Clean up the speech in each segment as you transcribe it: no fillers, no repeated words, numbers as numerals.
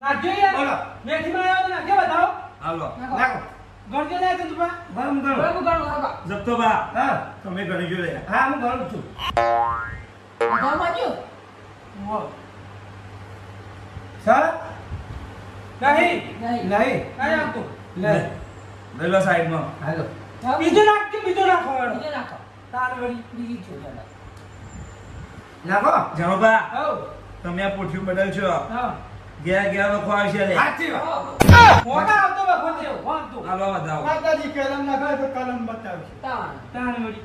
નાખજો યાર બોલો મેથીમાં આવ્યો તો નાખજો બતાવો હાલો નાખો ગણજો લે તો તુપા ગરમ કરો બરાબર ગણો કાકા જપતો બા હા તમે ઘણી ગયો લે હા હું ગરમ છું બધા બાજુ વો સર નહીં નહીં નહીં કાઈ આપતો નહીં બેલો સાઈડમાં હાલો બીજું નાખજો બીજું નાખો હેડો બીજે નાખો તાર વળી બીજી છોડ નાખો જાણો બા હો તમે આ પોઠિયું બદલ છો હા ગયા ગયા વખો આવશે લે સાચી વાત મોટા આવતો બખો દેવ વાંતો હાલો બતાવો માતાજી કલમ નાખાય તો કલમ બતાવશે તાણ તાર વળી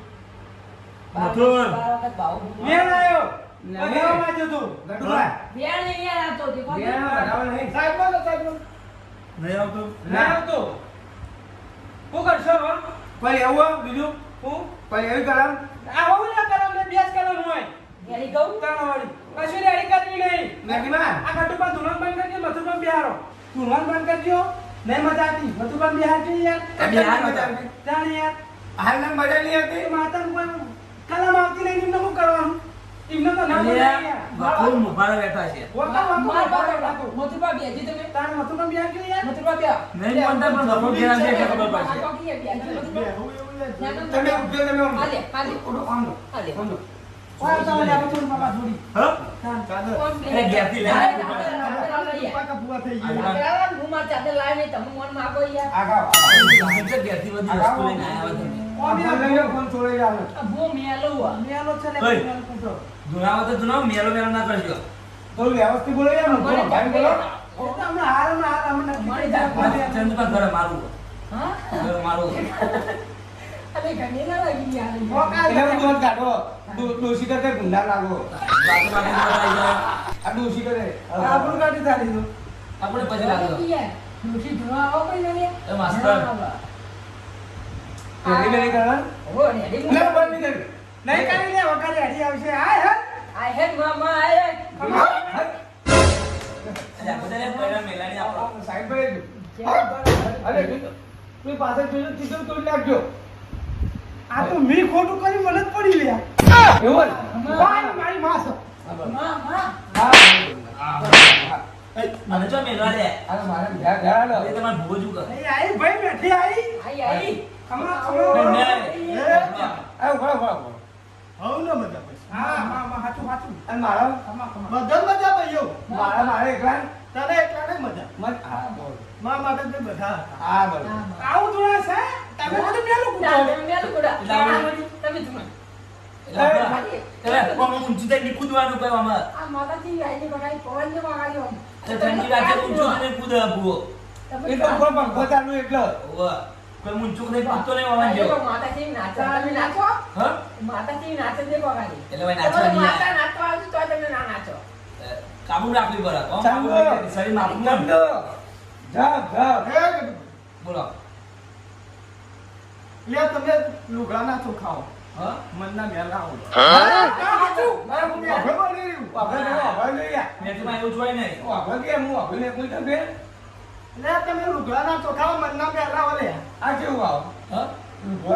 મથુર. બાવકત બાવ મેલ આવ્યો નહીં. બગાવમાં જતો ગડુલા બેણ અહીંયા આવતો દેખો બેન બરાબર નહીં સાહેબ નહીં આવતો ના આવતો હું કરશો હો કોઈ એવું બીજું હું કોઈ એવી કલમ આવો ને કલમ ને બેસ કલમ હોય ઘેરી ગઉં તાણ વળી કશું રેડી કરવી નહીં મેગીમાં આ કટુપા ધુલન બંધ કરજો મથુરભાઈ બિહારો ધુલન બંધ કરજો નહીં મજા આવતી મથુરભાઈ બિહારજો યાર બિહાર મજા આવતી. જાણ યાર હાલ નામ બદલ નહીં હતી એ માતાનું કોઈ કલમ આવતી નહીં એમને શું કરવાનું એમને તો ના બોલાય યાર બકુલ મુભારે બેઠા છે વખત માર વખત બાપ વાતો મથુરબા બેજી તમે તાણ મથુરભાઈ બિહારજો યાર મથુરબા બે નહીં બોલતા પણ બકુલ ઘેર આવશે એટલે ખબર પડશે આ કોકી બેજી મથુરબા તમે ઉઠજો તમે આમ. હાલે હાલે ઓડો આમ દો. હાલે આમ દો. ઓય તો લે મથુર બાબા જોડી હા તાણ ચાલો. કોણ બે એટલે ઘેરથી લઈને હાલે, આવ્યો. હાલે, હાલે, હાલે. પાકા ભૂવા થઈ આ ગયા. બરાબર, હું માર ચાદર લાવી નહીં, તમે મન માગો યાર. આગળ, એટલે ઘેરથી બધી વસ્તુ લઈને આવ્યા તમે ઓમે ફોન લઈ લો, ફોન છોડી જાવ. આ ભૂ મેલું આ. મેલો છે લે ઓય. મેલો પૂછો ધુણાવો તો ધુણાવો મેલો મેલો ના કરજો થોડું વ્યવસ્થિત બોલો યાર, બોલો, ભાઈ બોલો. ઓ તો હમણાં હાલ મારી જાત ચંદપા ઘરે મારું હા? ઘરે મારું અરે ઘણી ના લાગી યાર. એટલે હું દોત કાઢો. ડોશી કરતે ગુંડા લાગો. બાકી બાકી બધા આવી જાય. આ ડોશી કરે. આપણું કાઢી તારી દો આપણે પછી લાગો યાર, ડોશી ધોવા આવો કઈ ના રે? એ માસ્તર. પેલી બેલી કરવા? હો, રેડી લે, હું. બંધ નહીં કરી. નહીં કરી લે વખત હેડી આવશે હાય હે આઈ હેડ મામા આય. બધાને પહેલા મેલાની આપણો સાઈડ પર રહેજો. અરે, તું પાછળ જોજો, તીધું તોડી નાખજો. આ તો મી ખોટું કરી મને જ પડી લે એવું જ? વાય મારી માસ મામા. હા. મને જો મેલવા દે હાલો, મારે ઘેર ઘેર હાલો. એ તમારે ભૂવો જુ કર અહીં આઈ ભાઈ બેઠી આઈ આઈ આઈ. ખમા બંને. ખમા આ ઉભા, ઉભા, ઉભા. હા હા હા હાચું હાચું અને મારા ખમા ખમા મારા એકલા મત હા બોલ હા બોલ આવું જોયા છે તમે બધું મેલું જા, કૂટો તમે મેલું કુડા. તમે ધોવા. એટલે કોમ ઊંચું થઈને કૂદવાનું કહેવા આમાં આ માતાજી આઈની બગાડી પવન ને બગાડ્યો. તો ઠંડી રાતે ઊંચું થઈને કૂદે ભૂવો તમે એ તો કોઈ પંખો ચાલુ એટલો ઓવા કોઈ ઊંચું થઈને કૂદતો નહીં આવવા આ જો જો માતાજી નાચે. તમે નાચો? હા માતાજી નાચે તે બગાડી. એટલે ભાઈ નાચવા નહીં માતા નાચવા આવશે તો તમે ના નાચો. કાબુ રાખવી પડે કોમ ચાલુ. કાબુ રાખી શરીર માપનું ચંદો જા જા બોલો તમે લુગડા ના તો ખાઓ હા મનના મેલા આવો હાચું મારા મુંડી અભય બોલી રહ્યું અભય ને અભય લઈ યા મેથીમાં એવું જોઈ નહીં અભય કે હું અભય ને કોઈ તો બે લે તમે લુગડા ના ચોખાઓ મનના પેલા ઓલે આ કેવું આવો હા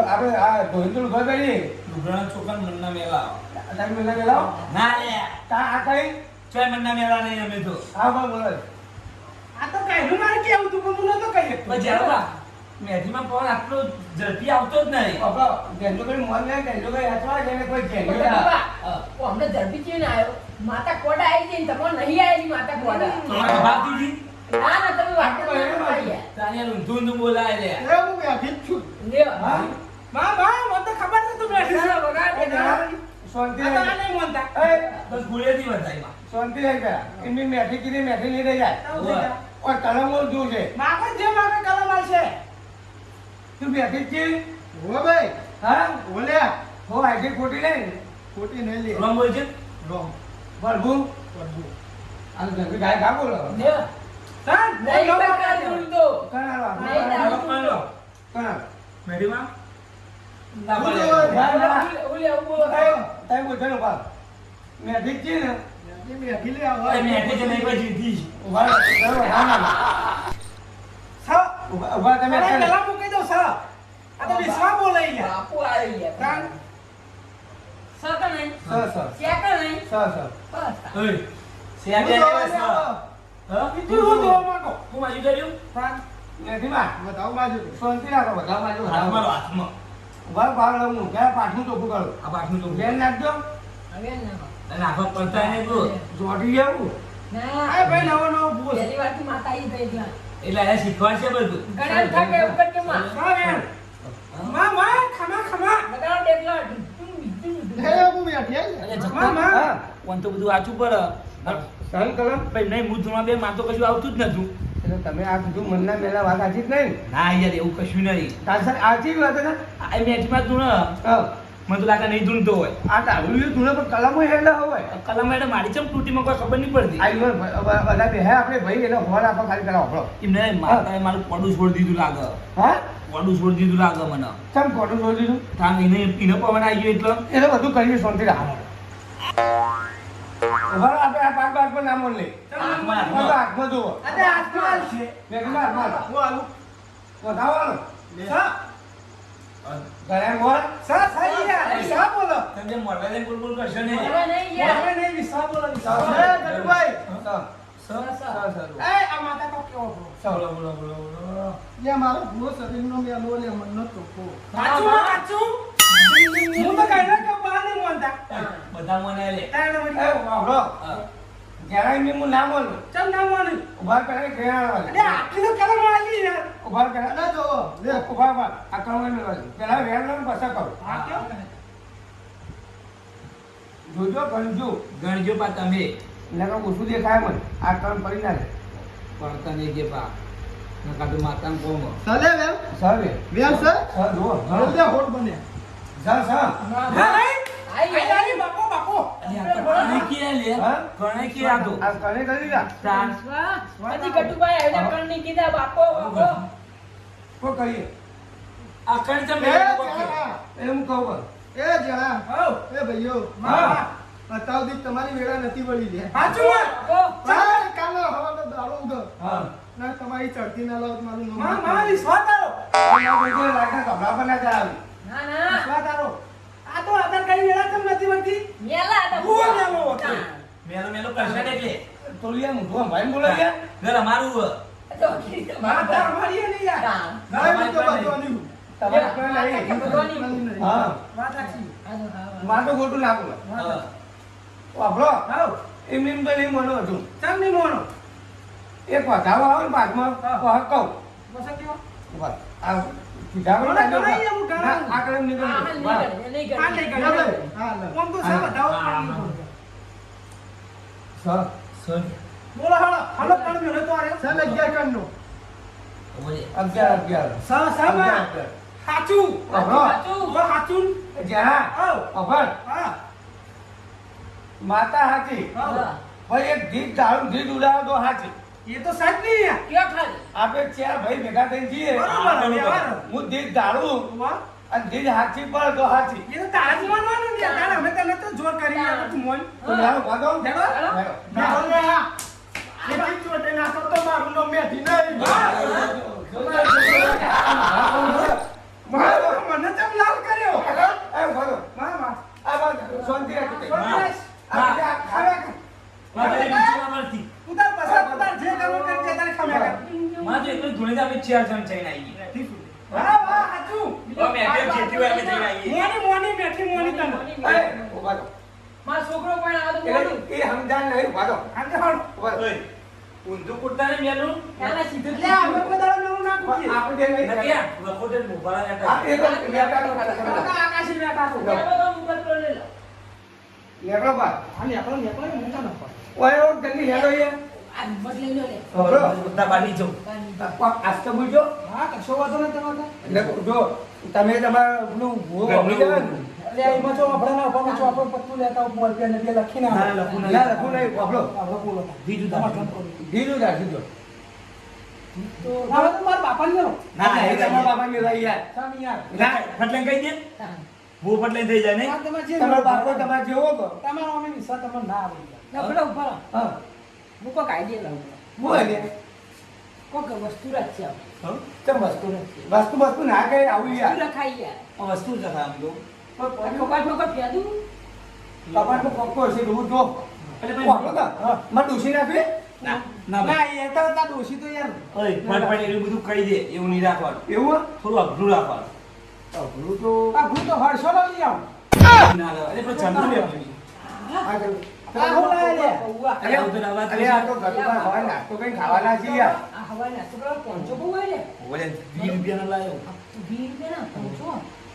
આપણે આ ધોઈ તો લુગડા પહેરી લુગડાના છોકરા મનના મેલા તમે મેલા મેલા ના લે તા આ કઈ ચોય મનના મેલા નહીં અમે તો હા બા બોલો આ તો કાયનું મારે કેવું તું પણ હું નતો કહી શકતો પણ જ્યારે મેથીમાં પવન આટલો ઝડપી આવતો જ નહીં બાબા ગેંડો કરી મન લે ગેંડો કરી હાથવા જેને કોઈ ગેંડો પણ બાબા, ઓ અમને ઝડપી કેવી ના આવ્યો? માતા કોડા આવી હતી ને તમને નહીં આવેલી માતા કોડા. તમારે ભાગતી હતી ના ના તમે વાત જ ના કરી યાર. તાનિયા ઊંધું ઊંધું બોલાય લે હું બેઠી જ છું લ્યો. હા માં બા મને તો ખબર છે તું બેઠી છે ના, વગાડ દે, ના. શાંતિ આ તો આ રહે નહીં માનતા એ બસ ગુળેથી વધાઈમાં શાંતિ રહે ગયા એમની મેઠી કીધી મેઠી લઈ રહી જાય આવું થઈ જાય. ઓર કલમ બોલ તું છે માગે જે માગે કલમ આવશે તું બેઠી જ છે હો ભાઈ હા ઓલ્યા હો આઈડી ખોટી નહીં ખોટી નહીં લે રોંગ બોલ છે રોંગ બળભુ આ જંગી ગાય ગા બોલો લ્યો. તાન નહીં બગાડ ઉલટો. કણા નહીં, ના. કણા મેથીમાં ના હું પડે તો- ઓલે આવું બોલો. તઈ બોલતો ને બાપ મેઠી જ છે ને એ બેઠી લે આવો. એ મેઠી છે નહીં કોઈ જીતી છે. ઉભા રહો, હા ના સ ઉભા તમે અરે અત્યારે- પેલા મૂકી દો સ આ તો વિશ્વા બોલે યાર બાપુ આવી ગયા. તાન સકા નહીં. સર સર શેકા નહીં. સર સર બસ. ઓય હું શેકે તો ને ઓલે બસ. આવો. હા? બીજું શું જોવા માંગો? હું બાજુ કર્યું? હા. મેથીમાં બતાવો બાજુ શાંતિ રાખો બધા બાજુ હાથમાં લો, હાથમાં. ઉભા પાડો હું ક્યાં પાછું ચોખ્ખું કરું આ પાછું તો બેન નાખજો હવે ના અને આખો પડતા નહીં તો. જોડી જવું ના આ ભાઈ નવો નવો ભૂલ. પહેલી વાર થી માતા આવી ગઈ ત્યાં એટલે એને શીખવાડશે બધું. ઘણા થાકે એવું કરકે માં હા, બેન. માં, ખમા, ખમા. બગાડો ડેકલો હે હું બેઠી અરે માં, જગતા માં. હા કોણ તો બધું વાંચવું પડે. સહન કલમ ભાઈ નહીં હું ધૂણા બે માં તો કશું આવતું જ નતું. એટલે તમે આ કીધું મનના મેલા વાત સાચી જ નહીં ના યાર એવું કશું નહીં. તાર આજી વાત ને આ મેચમાં ધૂણા હા મને તો લાગે નહીં ધૂણતો હોય. આ ડાબલું ધૂણે પર કલમો હેલા હોય કલમ એટલે મારી ચમ તૂટીમાં કોઈ ખબર નહીં પડતી. આઈ બધા બે હે આપણે ભાઈ એટલે હોર આપો ખાલી પેલા હોળો એમને માતાએ મારું પડું છોડી દીધું લાગે. હા પડું છોડી દીધું લાગે મને. ચમ ખોટું જોઈ દીધું તાન એને પવન આવી ગયો એટલે એટલે બધું કરીએ શાંતિ રાખો ઉભા આપણે આ પાક બાગ પર નામ લે હાથમાં, બધું હાથમાં. હાથમાં જુઓ આ તે હાથમાં છે. મેઘમાં હાથમાં હું આલું વધાવવાનું સા, ઘરે મોર સા, સા યાર. સા બોલો. તમે મોઢા લઈને બોલ કરશો નહીં. હવે નહીં યાર બોલે નહીં, વિસા બોલો, વિસા. હે ગટુભાઈ એ, આ માતા કો કેવો બોલો. બોલો બોલો બોલો બોલો. લે મારો ભૂવો શરીરનો મેલો લે મનનો ચોખ્ખો કાચું માં કાચું. હું તો કાંઈ ના કહું, બહાર નહીં માનતા. બધા મને લે. તાણે વળી એ કહું. વાપરો જ્યારે મેં હું નામ બોલું ચમ ના માનું? ઉભા કરે ઘેરા અરે આટલી તો કલમ આવી યાર. ઉભા કરે ના જોવો લે ઉભા ઉભા આ કમળ મેળવા પેલા વેર લો પછી કરો હા, કેવું? જોજો ગણજો ગણજો પા તમે નકર ઓછું દેખાય મને આ કામ કરી ના લે પડતા નહીં કે પા નકા તો માતાને કોમ. ચાલે વેમ સર વેમ સર સર જો હવે તે હોટ બને સર સર હા, ભાઈ. આઈ આઈ લાગી, બાપો, બાપો. ગણે કે લે હા? ગણે કે આ તો આ કને કરી દીધા તાન પછી ગટુભાઈ આવીને કણની કીધા બાપો બાપો કો કરીએ આ કણ તમે એ લોકો કે. જણા એ હું કહું એ જણા હઉ. એ ભાઈઓ હા. અત્યાર સુધી તમારી વેળા નથી વળી લે સાચું માં. બાપો કાલે હવાનો દાડો ઉગો હા ના તમારી ચડતી ના લાવત મારું નામ માં, માં, વિશ્વાસ તારો. આ બધું લાગે કપડા પર ના જાય ના ના વિશ્વાસ તારો. આ તો આધાર કાર્ડ વેળા કેમ નથી વધતી? મેલા હતા ભૂવો મેલો હતો. મેલો મેલો કરશે ને એટલે તોલિયા મુઠો ભાઈ બોલે કે ઘર અમારું તો માં, તાર મારીએ નહીં યાર. ના એ તો બધું તમારે કોઈ નહીં હા વાત સાચી. માં તો ખોટું લાગુ હા. વાપરો હઉ. એમ એમ તો નહીં મનો હતું ચમ નહીં મોનો. એક વધાવો આવે ને પાકમાં હા. કહું બસ કેવો? બસ આ કીધા મને ગણાય એવું ગણાય. આ કલમ નીકળ આ નહીં કરે નહીં આ કરે નહીં ના કરે. ભાઈ હા લે આમ તો સા બતાવો, આ નહીં બોલતો. સર સર બોલો હાલો, હાલો પણ મેલો તો આયો. ચાલ 11 કણનો ઓલે 11 સા, સા માં. સાચું. વાપરો ઓ, સાચું. જ્યાં હઉ. અભર હા. માતા હાથી હઉ. ભાઈ એક ગીત દારૂ ગીત ઉડાવો તો હાથી એ તો સાચ નહીં યાર. ક્યાં ખાલી આપણે ચાર ભાઈ ભેગા થઈને જઈએ બરોબર, વ્યવહાર. હું દીધ દારૂ વાહ. અને દીધ હાથી પર તો હાથી એ તો તારા જ માનવાનું ને યાર. તારે અમે તને તો જોર કરી યાર, તું મોન. તો લાવો વાગો હેડો. મેઠો ને આ એથી ચોટે નાખો તો મારું નામ મેઠી નહીં મને ચમ લાલ કર્યો. એ વાગો માં, માં. આ વાત શાંતિ રાખી બસ. આ ખાવા મારે બીચમાં મળતી તું તાર પસાર તું તાર જે કરવું કર, જે તારે ખમ્યા કર. મારે એકલો ધૂણે આપણે 4 જણ જઈને આવીએ. વાહ, વાહ, સાચું. અમે એટલે જેથી હોય અમે જઈને આવીએ. મોની, મોની, બેઠી મોની તમે. એ વાગો મારો છોકરો પણ આવે તો મોડું એ સમજાણ નહીં વાગો આજે હાલો. ઓય, ઊંધું કૂદતા ને મેલું એના સીધું લે, અમે કોઈ દાડો નવું ના કૂદીએ. આપણે જે નહીં નકિયા વખોટે મોબાઈલ આ હતા. એક લેટાનો આ આકાશી બેઠા છો. ચાલો તો મુકત કરી લે લો લેટો બા આ નેકળો, નેકળો, મોટા નફો. ઓય ઓ જલ્દી હેડો યે આ મત લઈ લો લે બરો બધા બાની જાઉં. આસ્તે બોલજો હા, કશો વાંધો નહીં તમારે. એટલે જો તમે તમારા પેલું ભૂવો વાપરી જાય ને એટલે એમાં જો આપણે ના ઉપાડો છો, આપણે પત્તું લેતા હોય, મોલ પેન એટલે લખીને આવે. ના, લખું નહીં. ના લખું નહીં વાપરો આપણે બોલો. બીજું તમારે તમે. કેમ કરવું? દીધું રાખી દો તો હવે તો મારા બાપાને લેવો. ના, એ તમારા બાપા ને લઈ યાર સામી યાર. ના, ફટલે કહી દે. ભૂ ફટલે થઈ જાય આ ને. તમારે જે તમારો બાપો તમારે જેવો તો તમારો અમે વિશ્વાસ તમને ના આવે યાર. ના ભલે ઉભા રહો. હા હું કોક આઈડિયા લાવું બોલે ને કોક વસ્તુ રાખ છે હં? ચમ વસ્તુ વસ્તુ ના કઈ આવું યાર વસ્તુ રખાઈ યાર આ વસ્તુ જ હતા આમ તો. ખોકાટ ખોકાટ ફેદું કપાટમાં પક્કો હશે એવું જો એટલે વાપરો તો માં ડૂસી નાખી ના ના ભાઈ. ના એ તો તાર ડોશી તો યાર ઓય ફટફટ એટલું બધું કહી દે એવું નહીં રાખવાનું એવું થોડું અઘરું રાખવાનું અઘરું તો આ ભૂલ તો હર્ષો લઈ આવ ના લેવાય. અરે પણ ચંદુ લેવાનું. આ કરું. આ હું લાવે લે અરે આ તો ઘરમાં ખાવા નાસ્તો કઈ ખાવાના છીએ યાર. આ હવા નાસ્તો કરવા પહોંચો બહુ હોય ને ઓલે 20 રૂપિયાનો લાયો. 20 રૂપિયા ના પહોંચો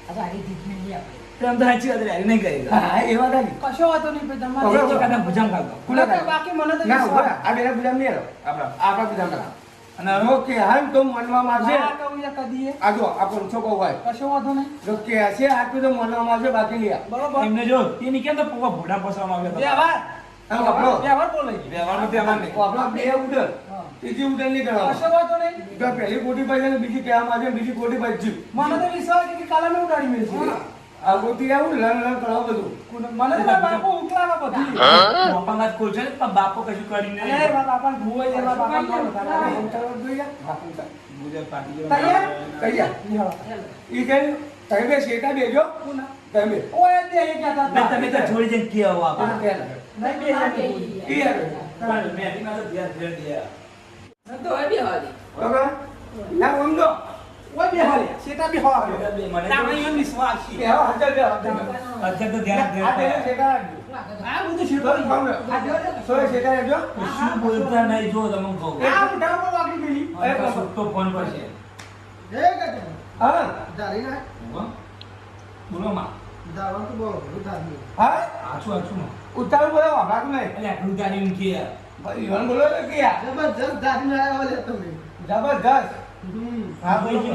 આ તો આડી દીધી નહીં આપણે પ્રેમ તો સાચી વાત રે નહીં કરેગા. હા એ વાત આવી. કશો વાતો નહીં ભાઈ હવે તમારે એક કાકા ભુજામ ખાતો. કુલા મને તો બાકી મને તો ના વિશ્વાસ. ઉભા. આ બેના ગુલામ નહીં હેરો. આપણા ગુલામ ના. અને હવે જો કે હાલ તો મનમાં આવશે. ના કહું યા કદીએ આ જો આ પંચો કહું હોય. કશો વાતો નહીં જો કે હશે આટલું તો મનમાં આવશે બાકી નહીં. બરોબર એમને જો તેની કેમ તો પપ્પા ભોડા પોસવામાં આવ્યા હતા. વ્યવહાર હા આપણો વ્યવહાર બોલે વ્યવહારમાં તહેવાર નહીં. આપણો બે ઉડર ત્રીજી ઉડર નહીં કશો કરવાનો. વાતો નહીં જો પહેલી કોટી પૈસા ને બીજી કહેવામાં આવશે બીજી કોટી પૈસા મને તો વિશ્વાસ છે કે કાલે મેં ઉડાડી મેળવી આ કોટી આવું લણ કરાવો બધું. મને તો મારા બાપુ ઉકલાવે બધી બાપામાં જ ખોલ છે ને પણ બાપો કશું કરીને અરે મારા બાપા ભૂવાઈ જાય મારા બાપા આ તૈયાર ઉતારવા જોઈએ. બાપુ ઉતાર. ગુજરાત પાર્ટી જેવો. કઈ ગયા? ઈ કે તમે બે શેટા બેજો તમે ઓય દે એ કહેતા બે તમે તો છોડી જઈને કેવો આ આપણે. પહેલા. નહીં બે ઈ આવે. પણ મેં તો ધ્યાન ફેર દે. તો હવે બી હવા દે બરાબર? ના સમજો. ઓય બે હાલે સેટા બી હવા બે મને તામે એમ વિશ્વાસ છે બે હાજર બે હાજર. અત્યારે તો ધ્યાન આ બે ફેર શેટા રાખજો. આ બધું શેટો તો સમજો. સોય શેટા રાખજો. શું બોલતા નહીં જો તમે કહો. આ ઉઠા પર વાગી ગઈ તો ફોન પર છે. હા બોલો માં. હા આછું આછું માં. ઉતારું બોલો વાપરાતું નહીં. એટલે આટલું તારી એમ કે ભાઈ ઈવન બોલો તો કે યાર. જબરદસ્ત. હા બોલો.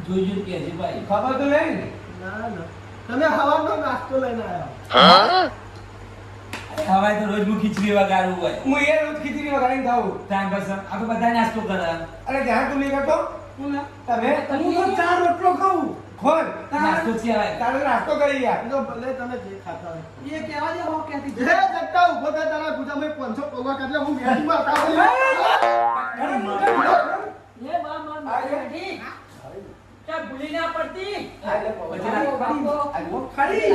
જોઈ જોઈ કે છે ભાઈ. ખબર તો નહીં ને. તમે હવાનો નાસ્તો લઈને આવ્યા હવાય તો રોજ હું ખીચડી વગાડું હોય. હું એ રોજ ખીચડી વગાડીને ખાઉં. ટાઈમ પાસ આ તો બધા નાસ્તો કરે. અરે ધ્યાન તું નહીં કરતો તમે હું તો ચાર રોટલો ખાઉં ખોલ નાસ્તો છે હવે. તારો નાસ્તો કરી યાર. તો ભલે તમે જે ખાતા હોય એ કહેવા દે હો કહેતી જે જગતા ઉભો થાય તારા ગુજામાં 500 પૌવા કાઢલે હું મેડીમાં કાઢું એ બા માર ઠીક ચા ભૂલી ના પડતી બાપો ખરી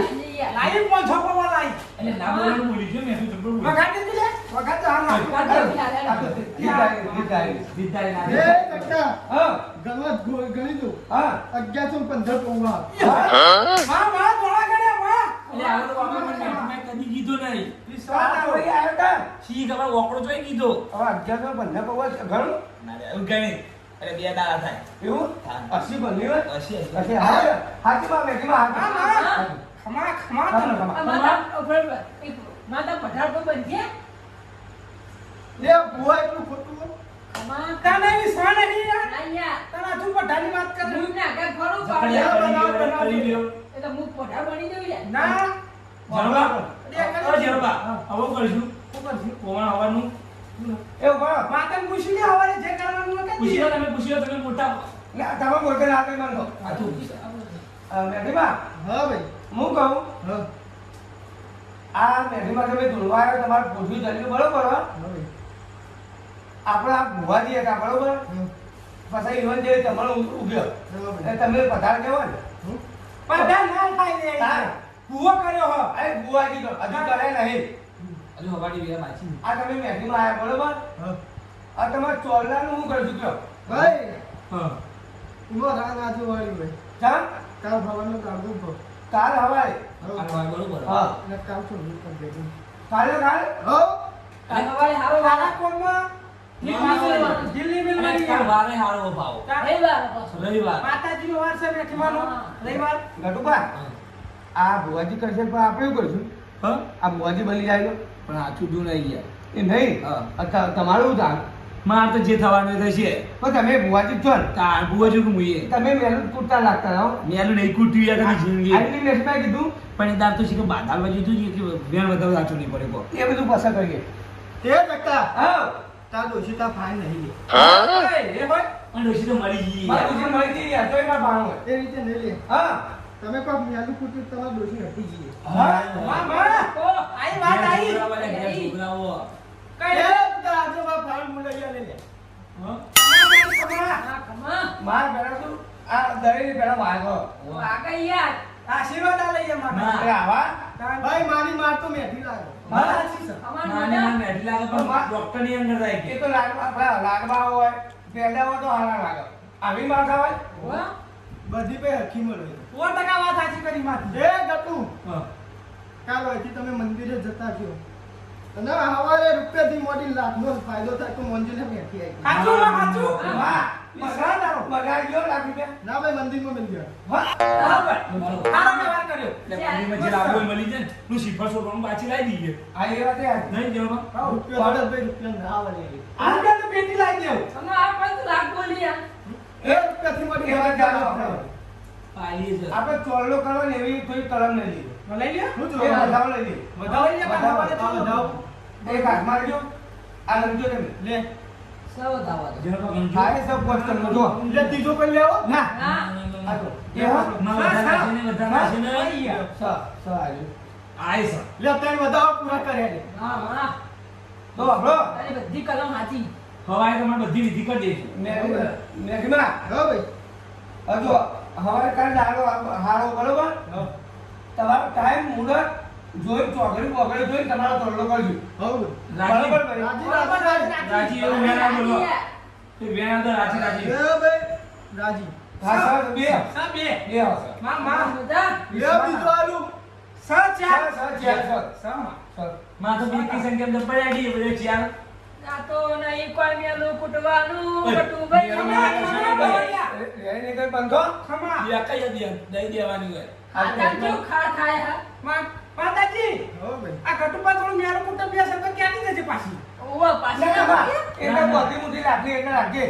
લાઈવ માં છોકવા લાઈ એટલે ના બોલવાનું ભૂલી ગયો મેં શું જબરું બોલ્યું. વગાડ દીધી લે વગાડ તો હાલ આ તો ગીત આવી, ગીત આવી. દીદારે ના એ દે. જગતા હા ગણવા ગણી દઉં હા 1115 પૌવા માં માં થોડા ગડે માં એટલે આવો તો બાપા મને મેં કદી કીધો નહીં. વિશ્વાસ આ આવે વળી આવ્યો તા. શી ખબર ઓકળો જોઈ કીધો. હવે 1115 પૌવા છે, ઘણું. ના રે, એવું કઈ નહીં. અરે બે દાડા થાય. એવું? હા. 80 બની હોય? હસી હસી. હશે, હાચી. હાચીમાં, મેથીમાં હાચી. હા, હા. ખમા ખમા તને ખમા. માતા પઢાર તો બનશે લે બુઆ એટલું ખોટું અમાર તને વિશ્વાસ નહીં યાર અહીંયા તને તું પઠાની વાત કરે હું ના આગળ ખરું જકડિયા પાડે કરી લ્યો. એટલે હું પઢાર બની દઉં યાર ના જણબા. ઓ જણબા, આવો કરશું. શું કરશું કોણ આવવાનું? એવું કરો. માતાને પૂછી લે હવારે જે કરવાનું હોય કરી પૂછી દે. લો તમે, પૂછી લો તમે મોટા. ના, તમે બોલતે ના કઈ મને કહો. આ તું. મેથીમાં, હા ભાઈ હું કહું, હા આ મેથીમાં તમે ધૂળવા આવ્યો, તમારે પૂછ્યું ચાલ્યું, બરોબર હો? ભાઈ આપણા ભુવાજી હતા, બરોબર? પછી ઈવન જે તમારો ઉગ્યો એટલે તમે પધાર કેવો ને બધા ના થાય રે તાર. ભૂવો કર્યો હો અરે ભુવાજી તો હજુ કરે નહીં. હજુ હવાડી વેરા બાકી. આ તમે મેથીમાં આવ્યા, બરોબર? હા આ તમારે ચોરલાનું હું કરશું કયો? ભાઈ હા. એમાં રાગ આજુ વાળી ભાઈ ચાલ, કાલ ભવનનું કાઢું તો કાલ હવારે. આ વાત બરોબર. હા, અને કામ તો નહીં કરી દેતું કાલે કાલ. હો કાલ સવારે હારો ખાના કોમમાં દિલ્હી બિલ અને મળી કાલ ગયા વારે હારો ભાવ. રવિવાર પાછો. રવિવાર. માતાજીનો વાર છે બેઠીમાંનો રવિવાર ગટુભા, આ ભુવાજી કરશે પણ આપણે શું કરશું? હા? આ ભુવાજી બની જાય તો પણ આ ચૂડું નહીં ગયા. એ નહીં. હા. અચ્છા, તમારું જાણ. માર તો જે થવાનું એ થશે. પણ તમે ભુવાજી છો ને, તાર બુઆ જો કે મુઈએ. તમે મહેનત પૂરતા લાગતા રહો. મેલું નહીં કૂટ્યું યાર તમે જિંદગી. આજની મેચમાં કીધું પણ એ દાર તો શીખો બાધામાં જીતું છે કે વેણ વધારે સાચું નહીં પડે કો. એ બધું પસંદ કરીએ. તે ટકા હા, તાર દોષિતા ફાઈન નહીં લે એ હોય. અને ડોશી તો મળી ગઈ મારું યાર. જે મળી ગઈ યાર, તોય મારે ભાણું હોય. એ રીતે નહીં લે હા. તમે કોઈ મેલું કુટું તમારે દોષી હટી જઈએ હા. માં માં આઈ વાત આઈ છોકરાઓ લે, ઘેર છોકરાઓ. કઈ એ તારા આજોબા ફાઈન મુલૈયા લઈ લે હા? ખમા હા, ખમા. માર પહેલા શું આ દરેક પહેલા વાગો. આગળ યાર આશીર્વાદ આ લઈએ માં ના. અરે આવા. ભાઈ મારી માર તો મેઠી લાગે વાત સાચી છે. અમારું માને મોઢા- માને એટલે લાગે પણ ડોક્ટરની અંદર જાય કે એ તો આપણા લાડવા હોય પેંડા હોય તો હારા લાગે આવી માથા હોય હો? બધી પે હરખી મળે 100% વાત સાચી કરી માથી. એ ગટુ હા. કાલ હોયથી તમે મંદિરે જતા થયો અને હવારે રૂપિયાથી મોટી લાખનો ફાયદો થાય તો મંદિરે બેઠી આવી સાચું ને સાચું? વાહ મસરા તારો. મગા ગયો લાખ રૂપિયા ના ભાઈ મંદિરમાં મિલ ગયા બરાબર. સારો વ્યવહાર કર્યો. એટલે મંદિરમાં જે લાવવું હોય મળી જાય ને તું શીફળ છોડવાનું પાછી લાવી દઈએ આ એ વાત એ હાચી. નહીં જવામાં રૂપિયા ભાઈ રૂપિયા ના આવે આ તો પેટી લાવી દેવું. અમે આ પણ લાખ બોલી યાર. એ રૂપિયાથી મોટી એ વાત ચાલો આપણે. પાલીએ છે આપણે ચોલ્લો કરો ને એવી કોઈ કલમ નહીં લીધી. લઈ લ્યો. શું એ જોવા વધાવ લઈ લીધી. વધાવો લઈ લ્યો. વધાવો. વધાવો. જાઓ એક હાથ મારજો આ લખજો તમે લે સૌ દાવા દો. જેનો પર ગમજો હા એ સબ પોસ્ટ કરો જો લે ત્રીજો કોઈ લેવો ના હા. આ જો એ હા માં બધા નાખીને બધા નાખીને સ આજો આય સર લે ત્રણ વધાવો પૂરા કર્યા લે હા હા. તો આપણો તારી બધી કલમ સાચી. હવાએ તમારે બધી વિધિ કરી દેજો મેઘના હા ભાઈ હજુ હવે કાલે હારો હારો બરોબર તમારો ટાઈમ મુહૂર્ત જોઈ ચોકડી બોકડી જોઈ તમારો તોડલો કરજો હા રાજી બરાબર ભાઈ રાજી રાજી રાજી એવું વેણા બોલો તે વેણા તો રાજી રાજી લે ભાઈ રાજી હા સર બે સા બે. બે આવશે માં માં. બધા લે બીજો આલુ સા ચાર. સર ચાર સર સા માં. સર માં તો બીકી સંખ્યા અંદર પડ્યા ગઈ બધે ચાર આ તો નહીં કોઈ મેલું કૂટવાનું ઓય, કટું ભાઈ મેલું એને કઈ બંધો ખમા. યા કઈ દે દઈ દેવાની હોય આ તાર કેવું ખાર થાય હા માં માતાજી હા ભાઈ આ કટુપા થોડું મેળો કુટુંબ બે શબ્દ ક્યાંથી જશે પાછી? ઓવા પાછી ના, ના ના, એને બધી મુઠ્ઠી રાખી એટલે રાખજે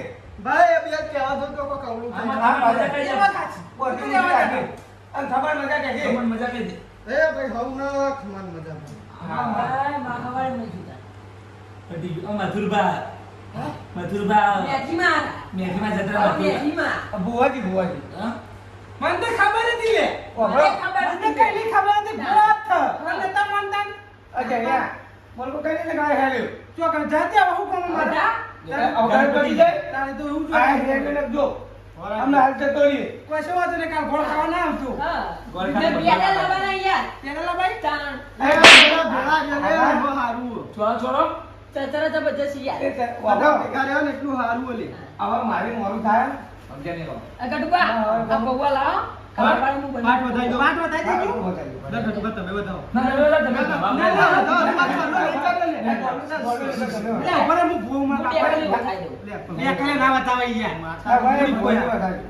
ભાઈ એ બે કહેવા દો તો કોઈ કવળું થઈ આમાં જાય. હા, મજા કઈ એ જાય વાત સાચી. બધી મુઠ્ઠી રાખી અને ખબર મજા કે છે તમને મજા કઈ દે એ ભાઈ હવ ના ખમાન મજા ભાઈ. હા ભાઈ માં હવારે મેં જુદા પટી ગયું મથુરબા હા મથુરબા મેથીમાં મેઘમાં જતા આ મથુરબા મેથીમાં ભુવાજી ભુવાજી હા મને તો ખબર હતી લે. ઓહો ખબર મને કઈની ખબર હતી ભૂત. મને તો મનતા અચ્છા યા બોલ કો કઈ ને કાય હેલ્યો ચોકર જાતે હવે હું કોણ મારા. અવતાર પડી જાય તારે તો એવું આ જોઈએ. હેલ્યો લખજો અમને હાલ જતો રહીએ કોઈ શું વાંધો નહીં, કાલ ગોળ ખાવા ના આવજો. હા ગોળખાનું ને બિયાડા લાવવાના યાર તેને લા ભાઈ. તાણ એ ભેળા ભેળા જગે બહુ હારું. છોડો છોડો તતરા જબરજસ્ત યાર એ તે વાદા વાદા ભેગા રહ્યા ને એટલું હારું ઓલે. હવે મારી મોરું થાય સમજ્યા નહીં બાબા. આ ગટુબા આ પૌવા લાવો ખાવાનું હું પાઠ બનાવું. વધાઈ દો. વાત બતાઈ દેજો. લે ઘટુબા તમે વધાવો. ના ના ના તમે જવાબ ના, ના ના, આપો. ના, વધાવો, તમારે ચાલો, લઈ ચાલો લે. લે, ઉભો રહે, હું ભૂમાં હું કાપડ ટેકલી ઉઠાઈ દઉં. લે, બે કાલે ના બતાવે યાર. માથા ભાઈ કોઈ કોઈ કોઈ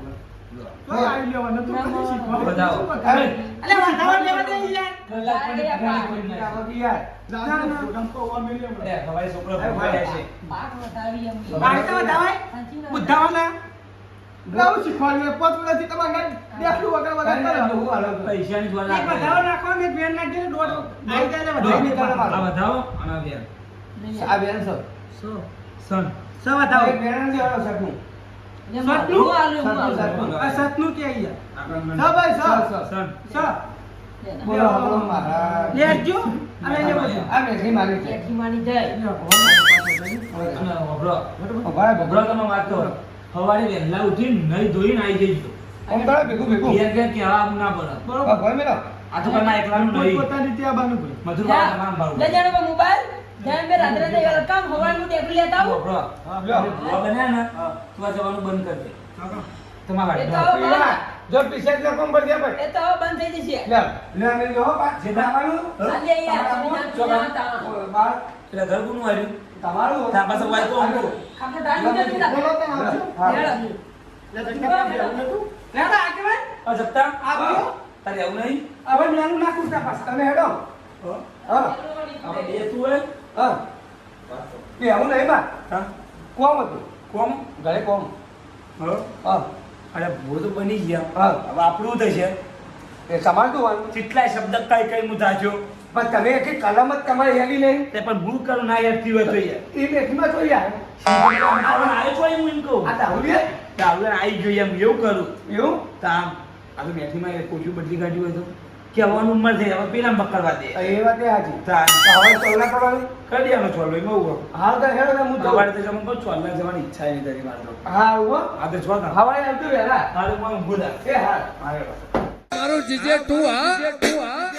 તો આવી લેવાનું તું કદી શીખવાનું. વધાવો. શું બતાવે? અલે વધાવો લેવા દે યાર. કલાક પડી ઘણી કોઈ નહીં. રાજા પ્રોગ્રામ તો ઓવા મેલ્યો અરે, હમણાં. હવારે છોકરો ભૂખાઈ જાય છે. પાક વધાવી એમ. બાર તો વધાવાય. સાચી વાત. બુદ્ધાવાના. લાવું શીખવાડ્યું. પાંચ વર્ષથી તમારે ઘરે બેઠું વગર વગર કરો. પૈસાની જ્વાળા એક આપે. વધાવો નાખો ને એક બેન નાખી દે, દોઢ આવી જાય એટલે દો. વધાવો. આ વધાવો અને આ બેન. નહીં આ બેન સર સન. સો વધાવો. બેન નથી આવ્યો શકું એમ સતનું? હું આલું, હું આલું. સતનું. આ સતનું કે યાર. આપણા હા ભાઈ સર સન. સો. લે ના. બોલો આપણો મહારાજ લેજો. અને એ બધું. આ મેઘની મારી છે જેઠી માની જય. અને હોભળો. ભાઈ હોભળો તમે વાત કરો. સવારે વહેલા ઉઠીને નહીં ધોઈને આવી જઈજો. ઓમ તારા ભેગું ભેગું ઘેર ઘેર કહેવા ના પડે. ભાઈ મેલો આ તો કરના એકલાનું નહીં. પોતાની ત્યાં બાનું ભાઈ. મધુરબા તમારા ભાવ. લે જાણો બા મોબાઈલ. જાય મેં રાત્રે તો વેલકમ હવાનું ટેબલ લેતા આવું. હોભળો. લ્યો. આ બન્યા ને તો આ જવાનું બંધ કરી દે. તમારા એ તો વાળા. પીલા, જો પીછે જ કોમ પર જાય ભાઈ એ તો બંધ થઈ જશે. લે લે અમે જો પા જે તમારું આજે યાર સંવિધાન તું બાર એટલે ઘર કોનું આવ્યું? તમારું ત્યાં પાસે વાય તો અંગો. ખાટલો ડાળી દીધો તું બોલો રાત્રે. તો આવજો. હા. હેડો. લે તો કેટલા બેવું નતું? લેતા આગેવાન. આ જગતા આવ્યો. તારે આવું નહીં? હવે મેનું નાખું ત્યાં પાછા. તમે હેડો હા આપણે બે તું હોય? હા બે હું નહીં બા હા? કોમ હતું કોમ? ઘરે કોમ હા? હા અરે ભૂલ તો બની ગયા. હા હવે આપણું થશે. એ સમાજતું વાનું કેટલાય શબ્દ કઈ કઈ હું થાચ્યો. પણ તમે એક કલમ જ તમારી હેડી નહીં તે પણ ભૂલ કરું ના યાદથી હોય તો યાર. એ બેઠીમાં જોઈ આવે પણ આવ્યો છો એમ હું એમ કહું. આ દારૂડિયા? ચાલો આવી ગયો એમ એવું કરું. એવું તો આમ આ તો મેથીમાં એ કોચું બદલી કાઢ્યું હોય તો કહેવાનું ઉંમર થઈ હવે પેલા પકડવા દે. એ વાત એ હાજી તો આ તો હવે ચોલા કરવાની કરી દેવાનો છોડલો એમાં એવું. હાલ તો હેડો ને હું તો સવારે તો જમણ કહું છોડલા જવાની ઈચ્છા નહીં કરી મારે તો. હા ઉભો આ તો છોડ ના. હવારે આવતું વહેલા મારે હું ઊભો થા. એ હા મારે મારું જીજે તું હા